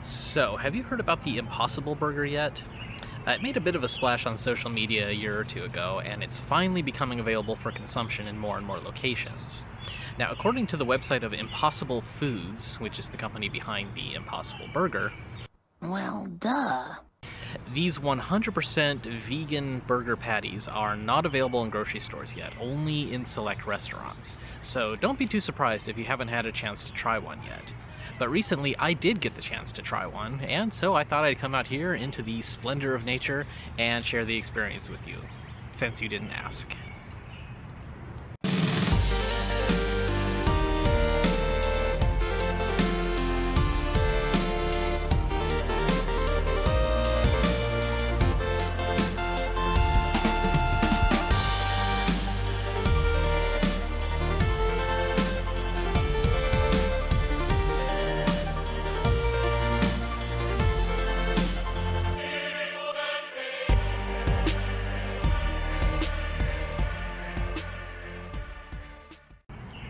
So, have you heard about the Impossible Burger yet? It made a bit of a splash on social media a year or two ago, and it's finally becoming available for consumption in more and more locations. Now, according to the website of Impossible Foods, which is the company behind the Impossible Burger, Well, duh. these 100% vegan burger patties are not available in grocery stores yet, only in select restaurants. So don't be too surprised if you haven't had a chance to try one yet. But recently I did get the chance to try one, and so I thought I'd come out here into the splendor of nature and share the experience with you, since you didn't ask.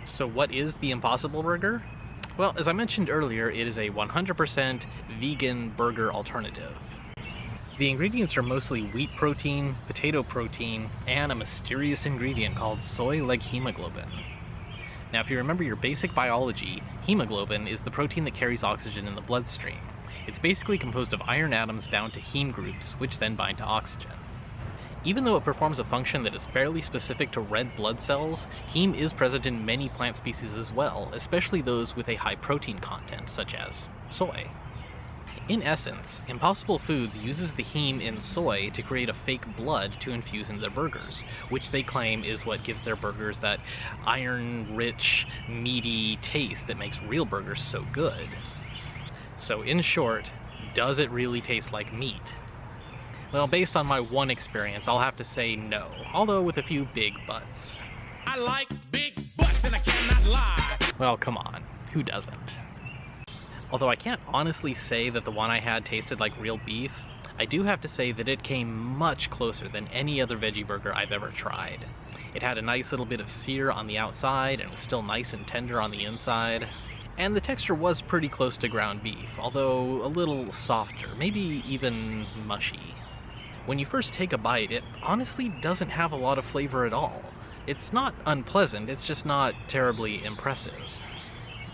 So what is the Impossible Burger? Well, as I mentioned earlier, it is a 100% vegan burger alternative. The ingredients are mostly wheat protein, potato protein, and a mysterious ingredient called soy Leghemoglobin. Now, if you remember your basic biology, hemoglobin is the protein that carries oxygen in the bloodstream. It's basically composed of iron atoms bound to heme groups, which then bind to oxygen. Even though it performs a function that is fairly specific to red blood cells, heme is present in many plant species as well, especially those with a high protein content, such as soy. In essence, Impossible Foods uses the heme in soy to create a fake blood to infuse into their burgers, which they claim is what gives their burgers that iron-rich, meaty taste that makes real burgers so good. So in short, does it really taste like meat? Well, based on my one experience, I'll have to say no, although with a few big buts. I like big butts and I cannot lie. Well, come on, who doesn't? Although I can't honestly say that the one I had tasted like real beef, I do have to say that it came much closer than any other veggie burger I've ever tried. It had a nice little bit of sear on the outside and was still nice and tender on the inside. And the texture was pretty close to ground beef, although a little softer, maybe even mushy. When you first take a bite, it honestly doesn't have a lot of flavor at all. It's not unpleasant, it's just not terribly impressive.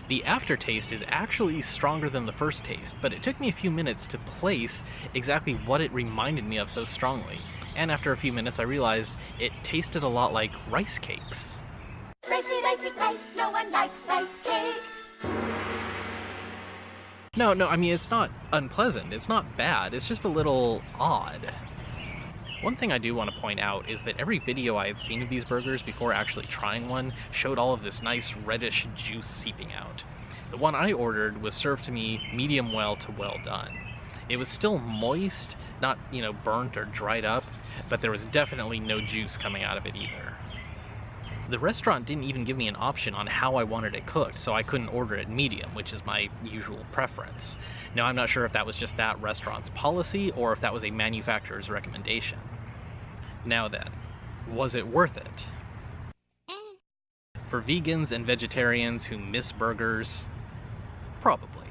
The aftertaste is actually stronger than the first taste, but it took me a few minutes to place exactly what it reminded me of so strongly. And after a few minutes I realized it tasted a lot like rice cakes. Ricey, ricey, rice, no one likes rice cakes. No, I mean, it's not unpleasant, it's not bad, it's just a little odd. One thing I do want to point out is that every video I had seen of these burgers before actually trying one showed all of this nice reddish juice seeping out. The one I ordered was served to me medium well to well done. It was still moist, not, burnt or dried up, but there was definitely no juice coming out of it either. The restaurant didn't even give me an option on how I wanted it cooked, so I couldn't order it medium, which is my usual preference. Now, I'm not sure if that was just that restaurant's policy or if that was a manufacturer's recommendation. Now then, was it worth it? For vegans and vegetarians who miss burgers, probably.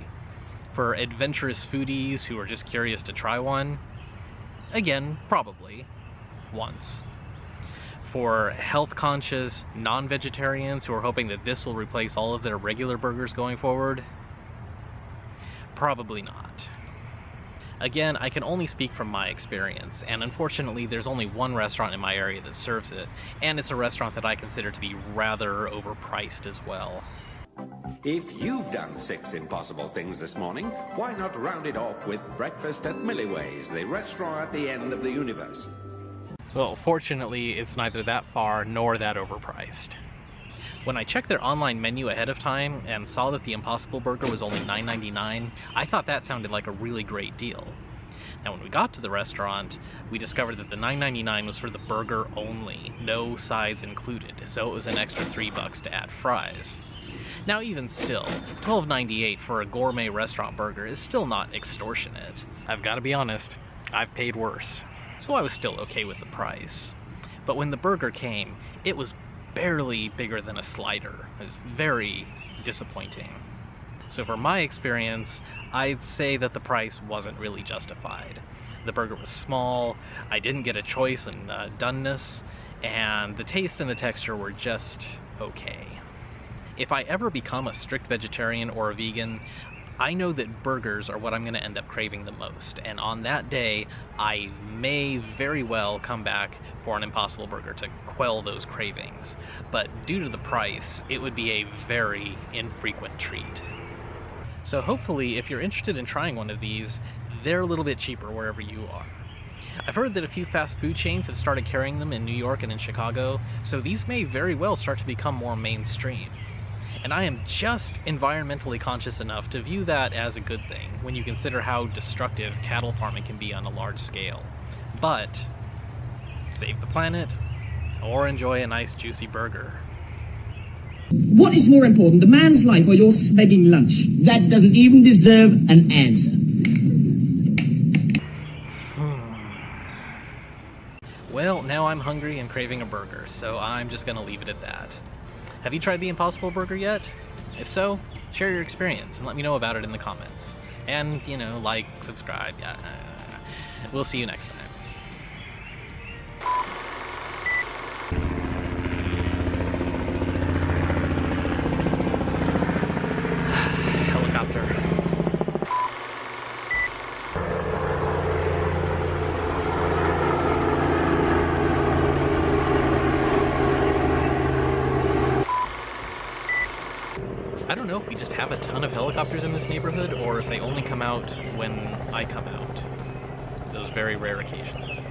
For adventurous foodies who are just curious to try one, again, probably. Once. For health-conscious non-vegetarians who are hoping that this will replace all of their regular burgers going forward, probably not. Again, I can only speak from my experience, and unfortunately there's only one restaurant in my area that serves it, and it's a restaurant that I consider to be rather overpriced as well. If you've done 6 impossible things this morning, why not round it off with breakfast at Milliway's, the restaurant at the end of the universe? Well, fortunately, it's neither that far nor that overpriced. When I checked their online menu ahead of time and saw that the Impossible Burger was only $9.99, I thought that sounded like a really great deal. Now, when we got to the restaurant, we discovered that the $9.99 was for the burger only, no sides included, so it was an extra $3 to add fries. Now, even still, $12.98 for a gourmet restaurant burger is still not extortionate. I've got to be honest, I've paid worse. So I was still okay with the price. But when the burger came, it was barely bigger than a slider. It was very disappointing. So for my experience, I'd say that the price wasn't really justified. The burger was small, I didn't get a choice in doneness, and the taste and the texture were just okay. If I ever become a strict vegetarian or a vegan, I know that burgers are what I'm going to end up craving the most, and on that day, I may very well come back for an Impossible Burger to quell those cravings. But due to the price, it would be a very infrequent treat. So hopefully, if you're interested in trying one of these, they're a little bit cheaper wherever you are. I've heard that a few fast food chains have started carrying them in New York and in Chicago, so these may very well start to become more mainstream. And I am just environmentally conscious enough to view that as a good thing when you consider how destructive cattle farming can be on a large scale. But save the planet or enjoy a nice juicy burger. What is more important, a man's life or your smegging lunch? That doesn't even deserve an answer. Well, now I'm hungry and craving a burger, so I'm just gonna leave it at that. Have you tried the Impossible Burger yet? If so, share your experience and let me know about it in the comments. And, you know, like, subscribe, yeah. We'll see you next time. Helicopter. I don't know if we just have a ton of helicopters in this neighborhood, or if they only come out when I come out. Those very rare occasions.